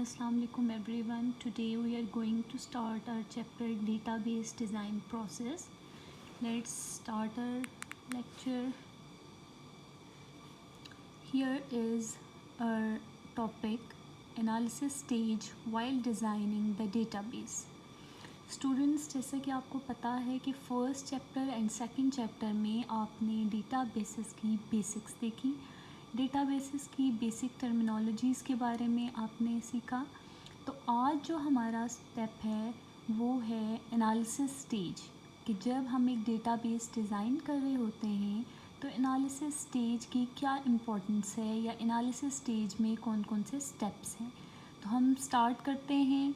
Assalamu alaikum everyone. Today we are going to start our chapter database design process. Let's start our lecture. Here is our topic analysis stage while designing the database. Students, जैसे कि आपको पता है कि first chapter and second chapter में आपने databases की basics देखी, डेटाबेसेस की बेसिक टर्मिनोलॉजीज़ के बारे में आपने सीखा। तो आज जो हमारा स्टेप है वो है एनालिसिस स्टेज, कि जब हम एक डेटाबेस डिज़ाइन कर रहे होते हैं तो एनालिसिस स्टेज की क्या इम्पोर्टेंस है या एनालिसिस स्टेज में कौन कौन से स्टेप्स हैं। तो हम स्टार्ट करते हैं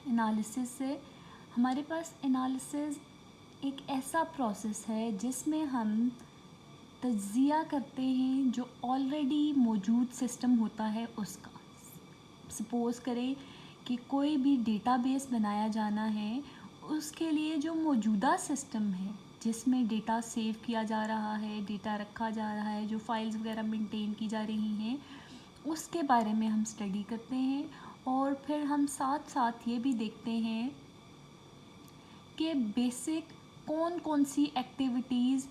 एनालिसिस से। हमारे पास एनालिसिस एक ऐसा प्रोसेस है जिसमें हम तज्ज़िया करते हैं जो ऑलरेडी मौजूद सिस्टम होता है उसका। सपोज़ करें कि कोई भी डेटाबेस बनाया जाना है, उसके लिए जो मौजूदा सिस्टम है जिसमें डेटा सेव किया जा रहा है, डेटा रखा जा रहा है, जो फाइल्स वगैरह मेंटेन की जा रही हैं, उसके बारे में हम स्टडी करते हैं। और फिर हम साथ साथ ये भी देखते हैं कि बेसिक कौन कौन सी एक्टिविटीज़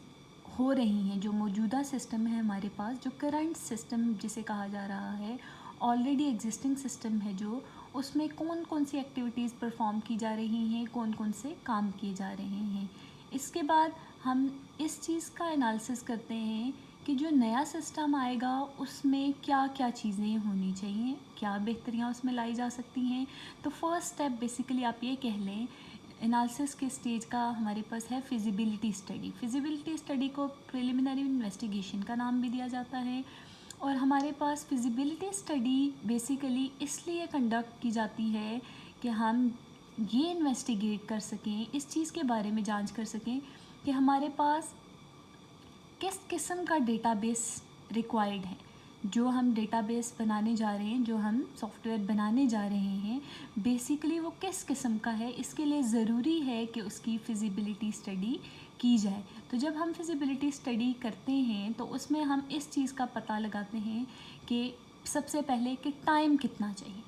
हो रही हैं जो मौजूदा सिस्टम है हमारे पास, जो करंट सिस्टम जिसे कहा जा रहा है, ऑलरेडी एग्जिस्टिंग सिस्टम है जो, उसमें कौन कौन सी एक्टिविटीज़ परफॉर्म की जा रही हैं, कौन कौन से काम किए जा रहे हैं। इसके बाद हम इस चीज़ का एनालिसिस करते हैं कि जो नया सिस्टम आएगा उसमें क्या क्या चीज़ें होनी चाहिए, क्या बेहतरियाँ उसमें लाई जा सकती हैं। तो फर्स्ट स्टेप बेसिकली आप ये कह लें एनालिसिस के स्टेज का हमारे पास है फिजिबिलिटी स्टडी। फिजिबिलिटी स्टडी को प्रिलिमिनरी इन्वेस्टिगेशन का नाम भी दिया जाता है। और हमारे पास फिजिबिलिटी स्टडी बेसिकली इसलिए कंडक्ट की जाती है कि हम ये इन्वेस्टिगेट कर सकें, इस चीज़ के बारे में जांच कर सकें कि हमारे पास किस किस्म का डेटाबेस रिक्वायर्ड है। जो हम डेटाबेस बनाने जा रहे हैं, जो हम सॉफ्टवेयर बनाने जा रहे हैं, बेसिकली वो किस किस्म का है, इसके लिए ज़रूरी है कि उसकी फिजिबिलिटी स्टडी की जाए। तो जब हम फिजिबिलिटी स्टडी करते हैं तो उसमें हम इस चीज़ का पता लगाते हैं कि सबसे पहले कि टाइम कितना चाहिए,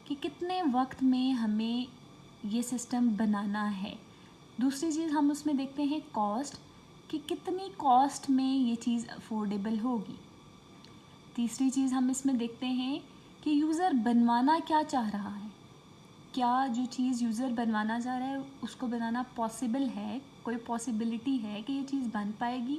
कि कितने वक्त में हमें ये सिस्टम बनाना है। दूसरी चीज़ हम उसमें देखते हैं कॉस्ट, कि कितनी कॉस्ट में ये चीज़ अफोर्डेबल होगी। तीसरी चीज़ हम इसमें देखते हैं कि यूज़र बनवाना क्या चाह रहा है, क्या जो चीज़ यूज़र बनवाना चाह रहा है उसको बनाना पॉसिबल है, कोई पॉसिबिलिटी है कि ये चीज़ बन पाएगी।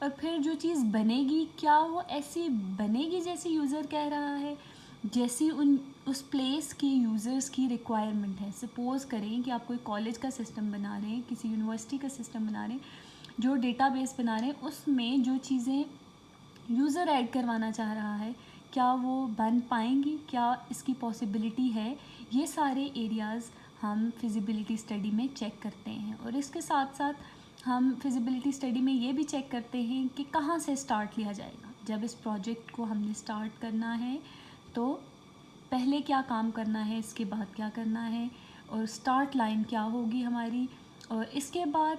और फिर जो चीज़ बनेगी क्या वो ऐसी बनेगी जैसी यूज़र कह रहा है, जैसी उस प्लेस के यूज़र्स की रिक्वायरमेंट है। सपोज़ करें कि आप कोई कॉलेज का सिस्टम बना रहे हैं, किसी यूनिवर्सिटी का सिस्टम बना रहे हैं, जो डेटाबेस बना रहे हैं उसमें जो चीज़ें यूज़र ऐड करवाना चाह रहा है क्या वो बन पाएंगी, क्या इसकी पॉसिबिलिटी है। ये सारे एरियाज़ हम फिजिबिलिटी स्टडी में चेक करते हैं। और इसके साथ साथ हम फिजिबिलिटी स्टडी में ये भी चेक करते हैं कि कहाँ से स्टार्ट लिया जाएगा। जब इस प्रोजेक्ट को हमने स्टार्ट करना है तो पहले क्या काम करना है, इसके बाद क्या करना है, और स्टार्ट लाइन क्या होगी हमारी। और इसके बाद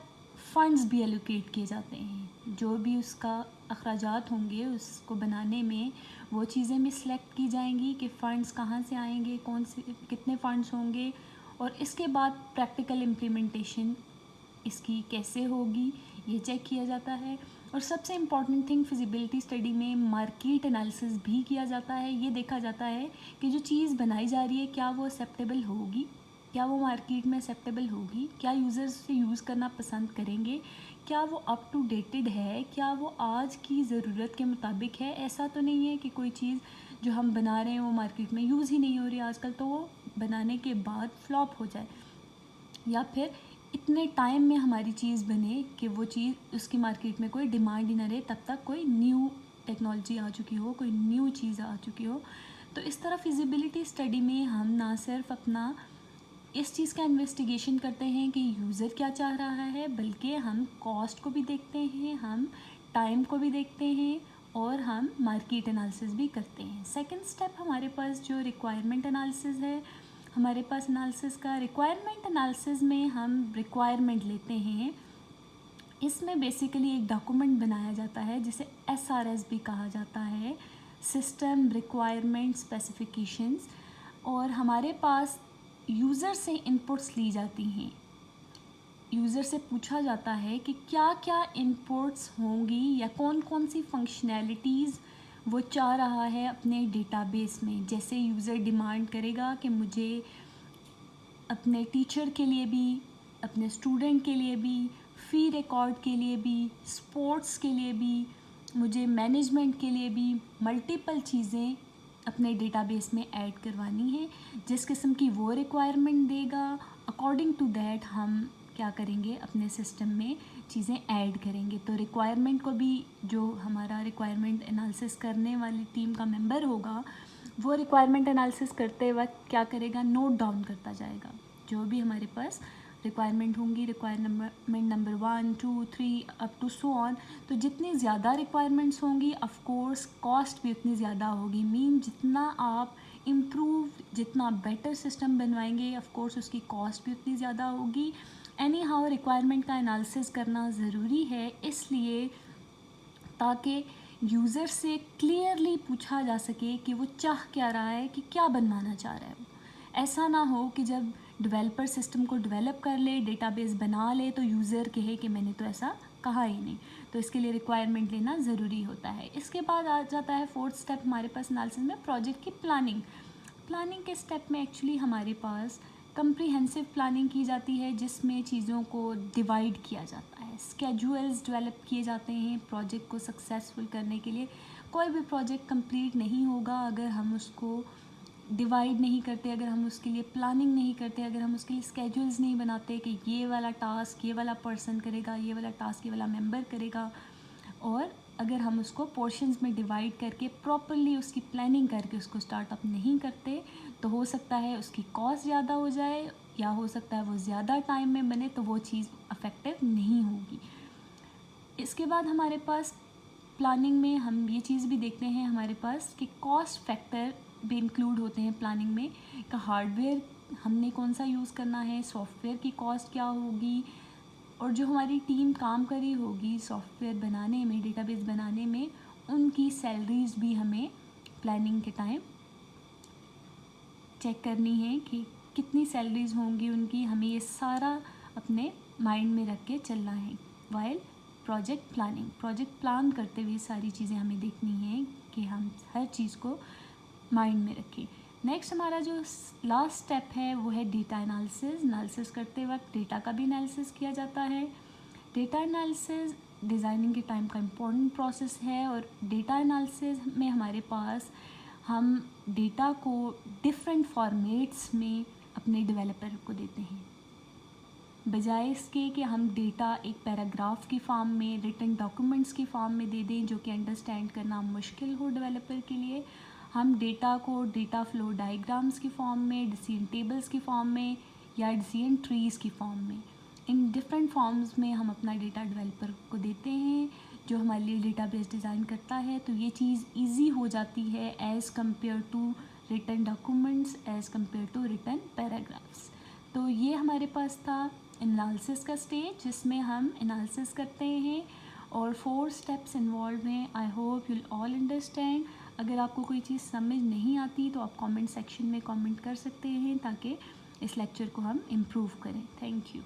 फ़ंड्स भी एलोकेट किए जाते हैं, जो भी उसका अखराजात होंगे उसको बनाने में वो चीज़ें भी सिलेक्ट की जाएंगी कि फ़ंड्स कहाँ से आएंगे, कौन से कितने फ़ंड्स होंगे। और इसके बाद प्रैक्टिकल इम्प्लीमेंटेशन इसकी कैसे होगी ये चेक किया जाता है। और सबसे इम्पॉर्टेंट थिंग फिजिबिलिटी स्टडी में मार्केट एनालिसिस भी किया जाता है। ये देखा जाता है कि जो चीज़ बनाई जा रही है क्या वो एक्सेप्टेबल होगी, क्या वो मार्केट में एक्सेप्टेबल होगी, क्या यूज़र्स से यूज़ करना पसंद करेंगे, क्या वो अप टू डेटेड है, क्या वो आज की ज़रूरत के मुताबिक है। ऐसा तो नहीं है कि कोई चीज़ जो हम बना रहे हैं वो मार्केट में यूज़ ही नहीं हो रही आजकल, तो वो बनाने के बाद फ्लॉप हो जाए, या फिर इतने टाइम में हमारी चीज़ बने कि वो चीज़ उसकी मार्केट में कोई डिमांड ही ना रहे, तब तक कोई न्यू टेक्नोलॉजी आ चुकी हो, कोई न्यू चीज़ आ चुकी हो। तो इस तरह फिजिबिलिटी स्टडी में हम ना सिर्फ अपना इस चीज़ का इन्वेस्टिगेशन करते हैं कि यूज़र क्या चाह रहा है, बल्कि हम कॉस्ट को भी देखते हैं, हम टाइम को भी देखते हैं, और हम मार्केट एनालिसिस भी करते हैं। सेकंड स्टेप हमारे पास जो रिक्वायरमेंट एनालिसिस है, हमारे पास एनालिसिस का रिक्वायरमेंट एनालिसिस में हम रिक्वायरमेंट लेते हैं। इसमें बेसिकली एक डॉक्यूमेंट बनाया जाता है जिसे SRS भी कहा जाता है, सिस्टम रिक्वायरमेंट स्पेसिफिकेशंस। और हमारे पास यूज़र से इनपुट्स ली जाती हैं। यूज़र से पूछा जाता है कि क्या क्या इनपुट्स होंगी या कौन कौन सी फंक्शनैलिटीज़ वो चाह रहा है अपने डेटाबेस में। जैसे यूज़र डिमांड करेगा कि मुझे अपने टीचर के लिए भी, अपने स्टूडेंट के लिए भी, फ़ी रिकॉर्ड के लिए भी, स्पोर्ट्स के लिए भी, मुझे मैनेजमेंट के लिए भी मल्टीपल चीज़ें अपने डेटाबेस में ऐड करवानी है। जिस किस्म की वो रिक्वायरमेंट देगा, अकॉर्डिंग टू दैट हम क्या करेंगे, अपने सिस्टम में चीज़ें ऐड करेंगे। तो रिक्वायरमेंट को भी, जो हमारा रिक्वायरमेंट एनालिसिस करने वाली टीम का मेंबर होगा, वो रिक्वायरमेंट एनालिसिस करते वक्त क्या करेगा, नोट डाउन करता जाएगा जो भी हमारे पास रिक्वायरमेंट होंगी, requirement number 1, 2, 3 up to so on. तो जितनी ज़्यादा रिक्वायरमेंट्स होंगी ऑफ कोर्स कॉस्ट भी उतनी ज़्यादा होगी। मीन जितना आप इम्प्रूव, जितना बेटर सिस्टम बनवाएंगे ऑफ कोर्स उसकी कॉस्ट भी उतनी ज़्यादा होगी। एनी हाउ रिक्वायरमेंट का एनालिसिस करना ज़रूरी है, इसलिए ताकि यूज़र से क्लियरली पूछा जा सके कि वो चाह क्या रहा है, कि क्या बनवाना चाह रहा है वो। ऐसा ना हो कि जब डेवलपर सिस्टम को डेवलप कर ले, डेटाबेस बना ले, तो यूज़र कहे कि मैंने तो ऐसा कहा ही नहीं। तो इसके लिए रिक्वायरमेंट लेना ज़रूरी होता है। इसके बाद आ जाता है फोर्थ स्टेप हमारे पास एनालिसिस में, प्रोजेक्ट की प्लानिंग। प्लानिंग के स्टेप में एक्चुअली हमारे पास कंप्रीहेंसिव प्लानिंग की जाती है, जिसमें चीज़ों को डिवाइड किया जाता है, स्केड्यूल्स डेवलप किए जाते हैं प्रोजेक्ट को सक्सेसफुल करने के लिए। कोई भी प्रोजेक्ट कंप्लीट नहीं होगा अगर हम उसको डिवाइड नहीं करते, अगर हम उसके लिए प्लानिंग नहीं करते, अगर हम उसके लिए स्केड्यूल्स नहीं बनाते कि ये वाला टास्क ये वाला पर्सन करेगा, ये वाला टास्क ये वाला मेंबर करेगा। और अगर हम उसको पोर्शंस में डिवाइड करके प्रॉपरली उसकी प्लानिंग करके उसको स्टार्टअप नहीं करते, तो हो सकता है उसकी कॉस्ट ज़्यादा हो जाए, या हो सकता है वो ज़्यादा टाइम में बने, तो वो चीज़ इफ़ेक्टिव नहीं होगी। इसके बाद हमारे पास प्लानिंग में हम ये चीज़ भी देखते हैं हमारे पास कि कॉस्ट फैक्टर भी इंक्लूड होते हैं प्लानिंग में, का हार्डवेयर हमने कौन सा यूज़ करना है, सॉफ्टवेयर की कॉस्ट क्या होगी, और जो हमारी टीम काम करी होगी सॉफ्टवेयर बनाने में, डेटाबेस बनाने में, उनकी सैलरीज़ भी हमें प्लानिंग के टाइम चेक करनी है कि कितनी सैलरीज़ होंगी उनकी। हमें ये सारा अपने माइंड में रख के चलना है while project planning. Project plan करते हुए सारी चीज़ें हमें देखनी है कि हम हर चीज़ को माइंड में रखें। नेक्स्ट हमारा जो लास्ट स्टेप है वो है डेटा एनालिसिस। एनालिसिस करते वक्त डेटा का भी एनालिसिस किया जाता है। डेटा एनालिसिस डिज़ाइनिंग के टाइम का इम्पोर्टेंट प्रोसेस है, और डेटा एनालिसिस में हमारे पास हम डेटा को डिफरेंट फॉर्मेट्स में अपने डेवलपर को देते हैं, बजाय इसके कि हम डेटा एक पैराग्राफ की फॉर्म में, रिटन डॉक्यूमेंट्स की फॉर्म में दे दें जो कि अंडरस्टैंड करना मुश्किल हो डेवलपर के लिए। हम डेटा को डेटा फ्लो डायग्राम्स की फॉर्म में, डिसीजन टेबल्स की फॉर्म में, या डिसीजन ट्रीज़ की फॉर्म में, इन डिफरेंट फॉर्म्स में हम अपना डेटा डेवलपर को देते हैं जो हमारे लिए डेटाबेस डिज़ाइन करता है। तो ये चीज़ ईजी हो जाती है as compare to written documents, as compare to written paragraphs. तो ये हमारे पास था एनालिसिस का स्टेज, जिसमें हम एनालिसिस करते हैं और 4 स्टेप्स इन्वॉल्व हैं। I hope you all understand. अगर आपको कोई चीज़ समझ नहीं आती तो आप कमेंट सेक्शन में कमेंट कर सकते हैं ताकि इस लेक्चर को हम इम्प्रूव करें। Thank you.